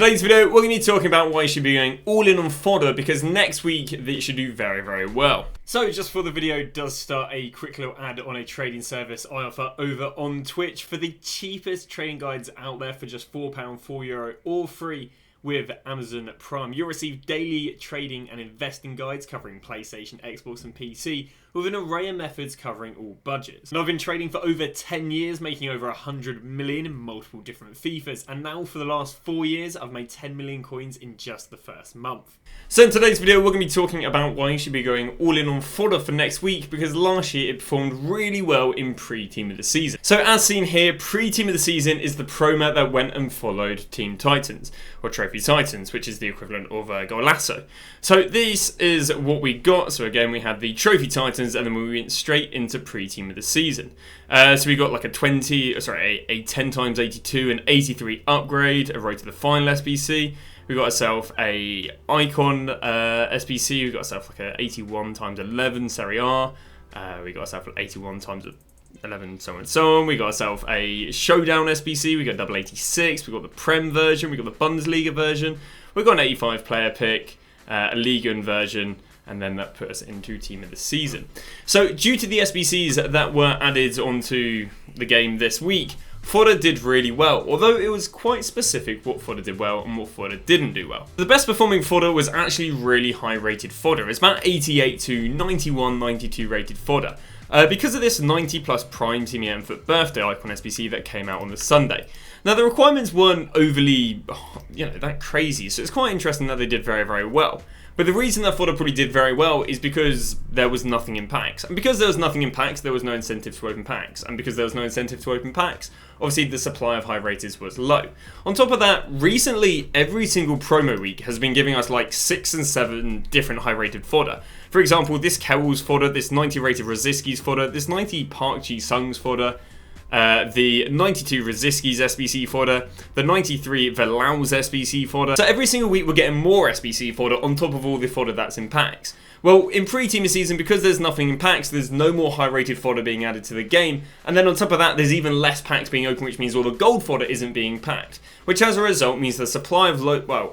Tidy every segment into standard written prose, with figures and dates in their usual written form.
Today's video, we're going to be talking about why you should be going all in on fodder because next week it should do very, very well. So just before the video does start, a quick little ad on a trading service I offer over on Twitch for the cheapest trading guides out there for just £4, €4, all free with Amazon Prime. You'll receive daily trading and investing guides covering PlayStation, Xbox and PC with an array of methods covering all budgets. And I've been trading for over 10 years, making over 100 million in multiple different FIFAs, and now for the last 4 years I've made 10 million coins in just the first month. So in today's video we're going to be talking about why you should be going all in on fodder for next week, because last year it performed really well in pre-team of the season. So as seen here, pre-team of the season is the promo that went and followed Team Titans, or Trophy Titans, which is the equivalent of Golasso. So this is what we got. So again, we had the Trophy Titans, and then we went straight into pre-team of the season. So we got like a 10 times 82, an 83 upgrade, a road to the final SBC. We got ourselves a icon SBC. We got ourselves like a 81 times 11 Serie A. We got ourselves 81 times 11, so on and so on. We got ourselves a Showdown SBC. We got double 86. We got the Prem version. We got the Bundesliga version. We got an 85 player pick, a Liga version, and then that put us into team of the season. So due to the SBCs that were added onto the game this week, fodder did really well, although it was quite specific what fodder did well and what fodder didn't do well. The best performing fodder was actually really high rated fodder. It's about 88 to 91, 92 rated fodder. Because of this 90 plus prime Team EAFC birthday icon SBC that came out on the Sunday. Now the requirements weren't overly, that crazy, so it's quite interesting that they did very, very well. But the reason that fodder probably did very well is because there was nothing in packs. And because there was nothing in packs, there was no incentive to open packs. And because there was no incentive to open packs, obviously the supply of high rateds was low. On top of that, recently every single promo week has been giving us like 6 and 7 different high rated fodder. For example, this Kells fodder, this 90 rated Rosick's fodder, this 90 Park Ji-sung's fodder, the 92 Rosick's SBC fodder, the 93 Velau's SBC fodder. So every single week we're getting more SBC fodder on top of all the fodder that's in packs. Well, in pre-team season, because there's nothing in packs, there's no more high-rated fodder being added to the game, and then on top of that, there's even less packs being opened, which means all the gold fodder isn't being packed, which as a result means the supply of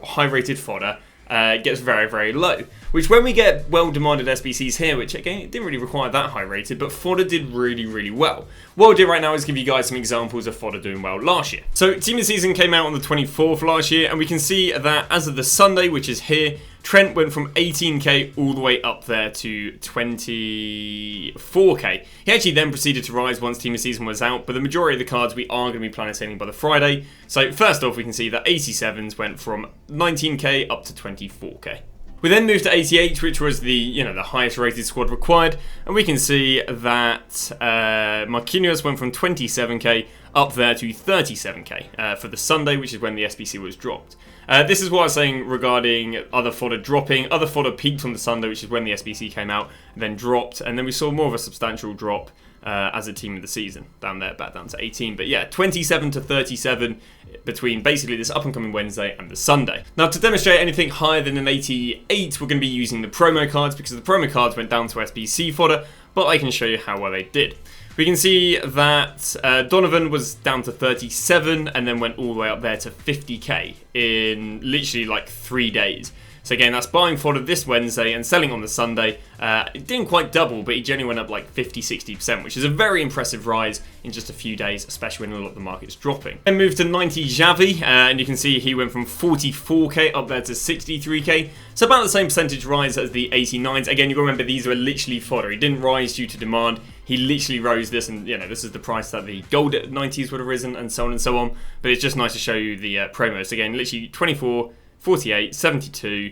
high-rated fodder gets very, very low. Which when we get well-demanded SBCs here, which again, it didn't really require that high-rated, but fodder did really, really well. What I'll do right now is give you guys some examples of fodder doing well last year. So Team of the Season came out on the 24th last year, and we can see that as of the Sunday, which is here, Trent went from 18k all the way up there to 24k. He actually then proceeded to rise once Team of the Season was out, but the majority of the cards we are going to be planning sailing by the Friday. So first off, we can see that 87s went from 19k up to 24k. We then moved to 88, which was the the highest rated squad required, and we can see that Marquinhos went from 27k up there to 37k for the Sunday, which is when the SBC was dropped. This is what I was saying regarding other fodder dropping. Other fodder peaked on the Sunday, which is when the SBC came out, and then dropped, and then we saw more of a substantial drop as a team of the season down there, back down to 18. But yeah, 27 to 37 between basically this up-and-coming Wednesday and the Sunday. Now to demonstrate anything higher than an 88, we're going to be using the promo cards, because the promo cards went down to SBC fodder, but I can show you how well they did. We can see that Donovan was down to 37 and then went all the way up there to 50k in literally like 3 days. So again, that's buying fodder this Wednesday and selling on the Sunday. It didn't quite double, but he generally went up like 50-60%, which is a very impressive rise in just a few days, especially when a lot of the market's dropping. Then moved to 90 Xavi, and you can see he went from 44k up there to 63k. So about the same percentage rise as the 89s. Again, you've got to remember these were literally fodder. He didn't rise due to demand. He literally rose this, and this is the price that the gold 90s would have risen, and so on and so on. But it's just nice to show you the promos. Again, literally 24, 48, 72,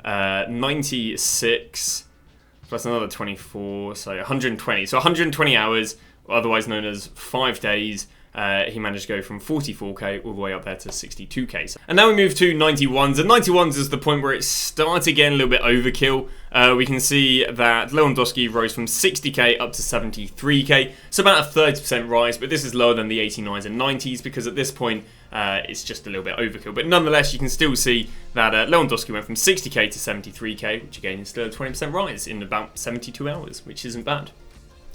96, plus another 24, so 120. So 120 hours, otherwise known as 5 days, he managed to go from 44k all the way up there to 62k. And now we move to 91s, and 91s is the point where it started getting a little bit overkill. We can see that Lewandowski rose from 60k up to 73k, so about a 30% rise, but this is lower than the 89s and 90s because at this point it's just a little bit overkill. But nonetheless, you can still see that Lewandowski went from 60k to 73k, which again is still a 20% rise in about 72 hours, which isn't bad.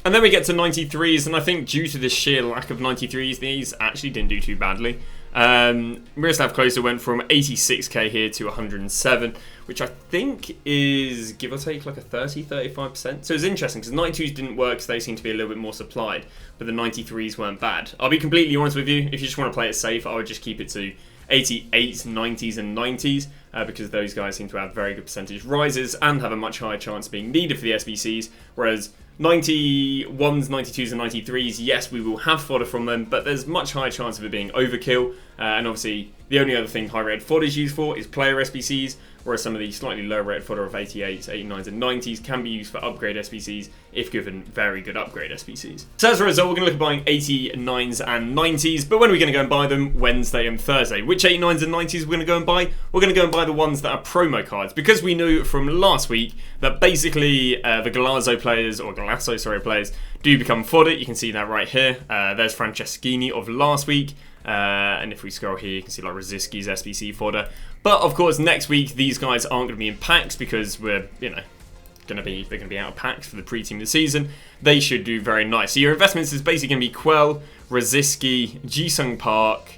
And then we get to 93s, and I think due to the sheer lack of 93s, these actually didn't do too badly. Miroslav Klose went from 86k here to 107, which I think is, give or take, like a 30-35%. So it's interesting because 92s didn't work because they seem to be a little bit more supplied, but the 93s weren't bad. I'll be completely honest with you, if you just want to play it safe, I would just keep it to 88s, 90s and 90s because those guys seem to have very good percentage rises and have a much higher chance of being needed for the SBCs, whereas 91s, 92s and 93s, yes, we will have fodder from them, but there's much higher chance of it being overkill, and obviously the only other thing high rated fodder is used for is player SBCs, whereas some of the slightly lower rated fodder of 88s, 89s and 90s can be used for upgrade SBCs if given very good upgrade SBCs. So as a result, we're going to look at buying 89s and 90s, but when are we going to go and buy them? Wednesday and Thursday. Which 89s and 90s we're going to go and buy? We're going to go and buy the ones that are promo cards, because we knew from last week that basically the Galasso players do become fodder. You can see that right here. There's Franceschini of last week. And if we scroll here, you can see like Sbc'S SBC fodder. But of course, next week these guys aren't going to be in packs because we're, they're going to be out of packs for the pre-team this season. They should do very nice. So your investments is basically going to be Quell, Rosicky, Jisung Park,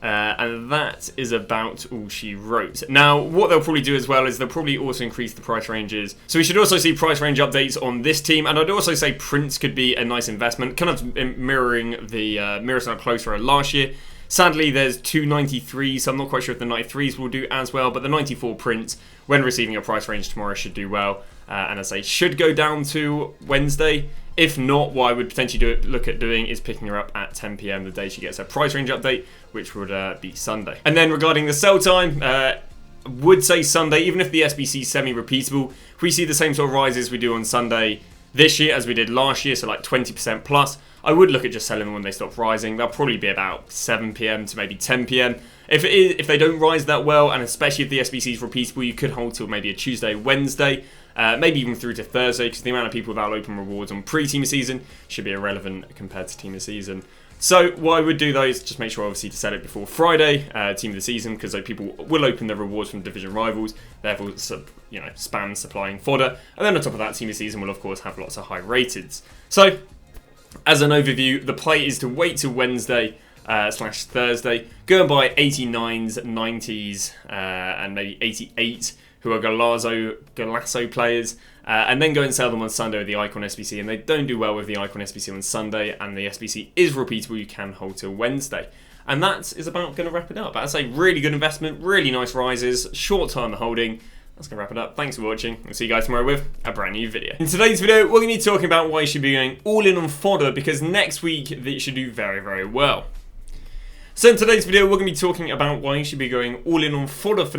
and that is about all she wrote. Now, what they'll probably do as well is they'll probably also increase the price ranges. So we should also see price range updates on this team, and I'd also say Prince could be a nice investment, kind of mirroring the Miroslav Klose last year. Sadly, there's two 93s, so I'm not quite sure if the 93s will do as well, but the 94 Prince, when receiving a price range tomorrow, should do well. And as I say, should go down to Wednesday. If not, what I would potentially look at doing is picking her up at 10 PM the day she gets her price range update, which would be Sunday. And then regarding the sell time, would say Sunday, even if the SBC is semi-repeatable, if we see the same sort of rises we do on Sunday this year as we did last year, so like 20% plus, I would look at just selling them when they stop rising. They'll probably be about 7 PM to maybe 10 PM. If they don't rise that well, and especially if the SBC is repeatable, you could hold till maybe a Tuesday, Wednesday, maybe even through to Thursday, because the amount of people without open rewards on pre-team of season should be irrelevant compared to team of season. So what I would do though is just make sure obviously to sell it before Friday, team of the season, because people will open their rewards from division rivals, therefore spam supplying fodder, and then on top of that, team of season will of course have lots of high rateds. So as an overview, the play is to wait till Wednesday / Thursday, go and buy 89s, 90s, and maybe 88 who are Galasso players, and then go and sell them on Sunday with the Icon SBC, and they don't do well with the Icon SBC on Sunday, and the SBC is repeatable, you can hold till Wednesday. And that is about going to wrap it up. That's a really good investment, really nice rises, short time holding. That's going to wrap it up. Thanks for watching. I'll see you guys tomorrow with a brand new video. In today's video, we're going to be talking about why you should be going all in on fodder, because next week it should do very, very well. So in today's video, we're going to be talking about why you should be going all in on fodder for